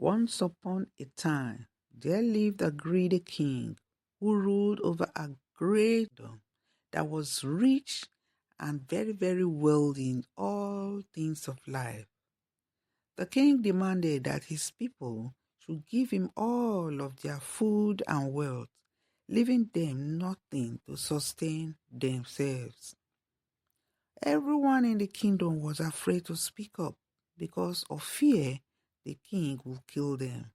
Once upon a time, there lived a greedy king who ruled over a great kingdom that was rich and very, very wealthy in all things of life. The king demanded that his people should give him all of their food and wealth, leaving them nothing to sustain themselves. Everyone in the kingdom was afraid to speak up because of fear the king would kill them,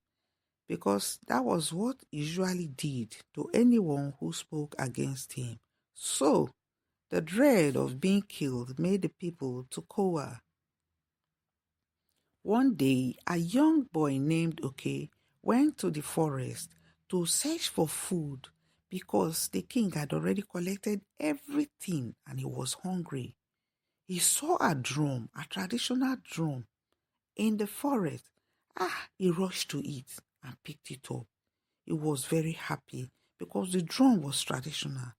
because that was what he usually did to anyone who spoke against him. So, the dread of being killed made the people to cower. One day, a young boy named Oke went to the forest to search for food because the king had already collected everything and he was hungry. He saw a drum, a traditional drum, in the forest. He rushed to it and picked it up. He was very happy because the drum was traditional.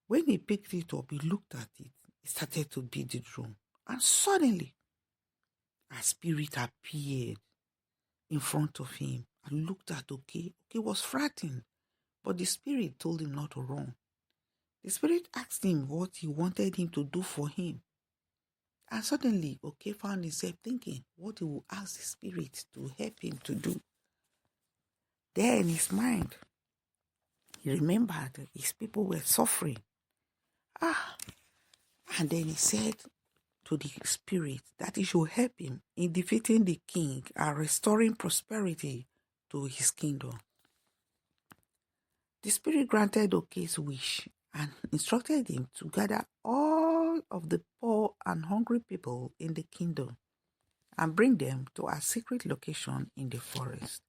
When he picked it up, he looked at it. He started to beat the drum. And suddenly, a spirit appeared in front of him and looked at Oke. Oke was frightened, but the spirit told him not to run. The spirit asked him what he wanted him to do for him. And suddenly, Oke found himself thinking what he would ask the spirit to help him to do. There in his mind, he remembered that his people were suffering. And then he said to the spirit that he should help him in defeating the king and restoring prosperity to his kingdom. The spirit granted Oke's wish and instructed him to gather all of the poor and hungry people in the kingdom and bring them to a secret location in the forest.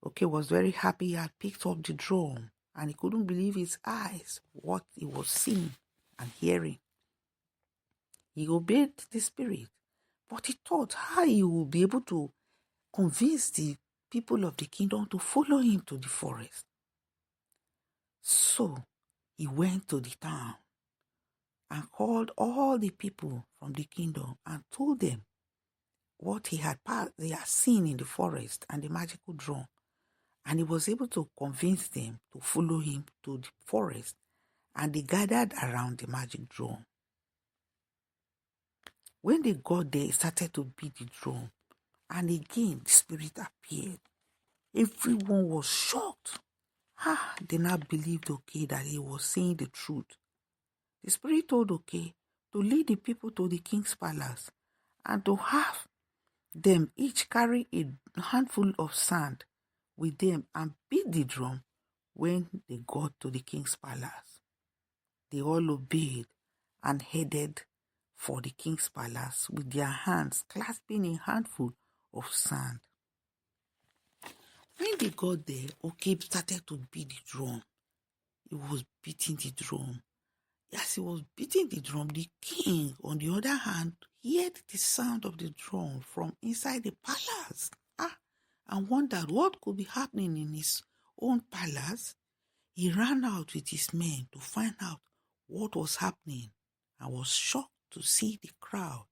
Oke was very happy he had picked up the drum and he couldn't believe his eyes, what he was seeing and hearing. He obeyed the spirit, but he thought how he would be able to convince the people of the kingdom to follow him to the forest. So he went to the town and called all the people from the kingdom and told them what they had seen in the forest and the magical drum. And he was able to convince them to follow him to the forest, and they gathered around the magic drum. When they got there, he started to beat the drum, and again the spirit appeared. Everyone was shocked. They now believed Oke that he was saying the truth. The spirit told Oke to lead the people to the king's palace and to have them each carry a handful of sand with them and beat the drum when they got to the king's palace. They all obeyed and headed for the king's palace with their hands clasping a handful of sand. When they got there, Oke started to beat the drum. He was beating the drum. As he was beating the drum, the king, on the other hand, heard the sound of the drum from inside the palace and wondered what could be happening in his own palace. He ran out with his men to find out what was happening and was shocked to see the crowd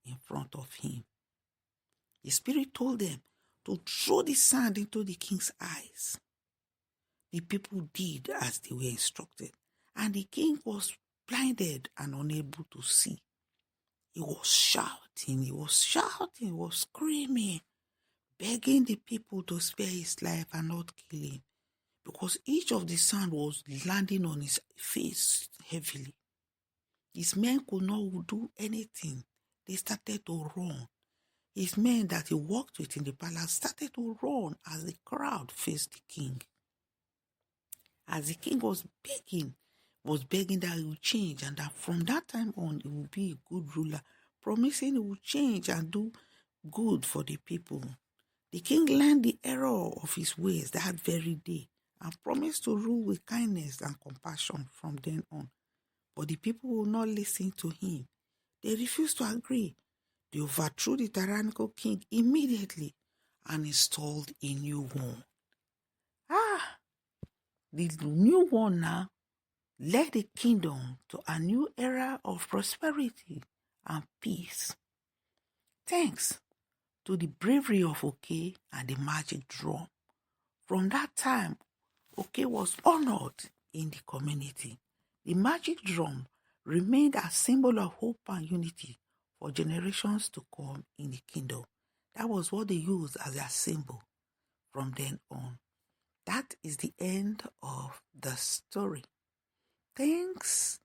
in front of him. The spirit told them to throw the sand into the king's eyes. The people did as they were instructed, and the king was blinded and unable to see. He was shouting, he was screaming, begging the people to spare his life and not kill him, because each of the sand was landing on his face heavily. His men could not do anything. They started to run. His men that he worked with in the palace started to run as the crowd faced the king. As the king was begging that he would change and that from that time on he would be a good ruler, promising he would change and do good for the people. The king learned the error of his ways that very day and promised to rule with kindness and compassion from then on. But the people would not listen to him. They refused to agree. They overthrew the tyrannical king immediately and installed a new one. The new one now led the kingdom to a new era of prosperity and peace. thanks to the bravery of Oke and the magic drum. From that time, Oke was honored in the community. The magic drum remained a symbol of hope and unity for generations to come in the kingdom. That was what they used as their symbol from then on. That is the end of the story. Thanks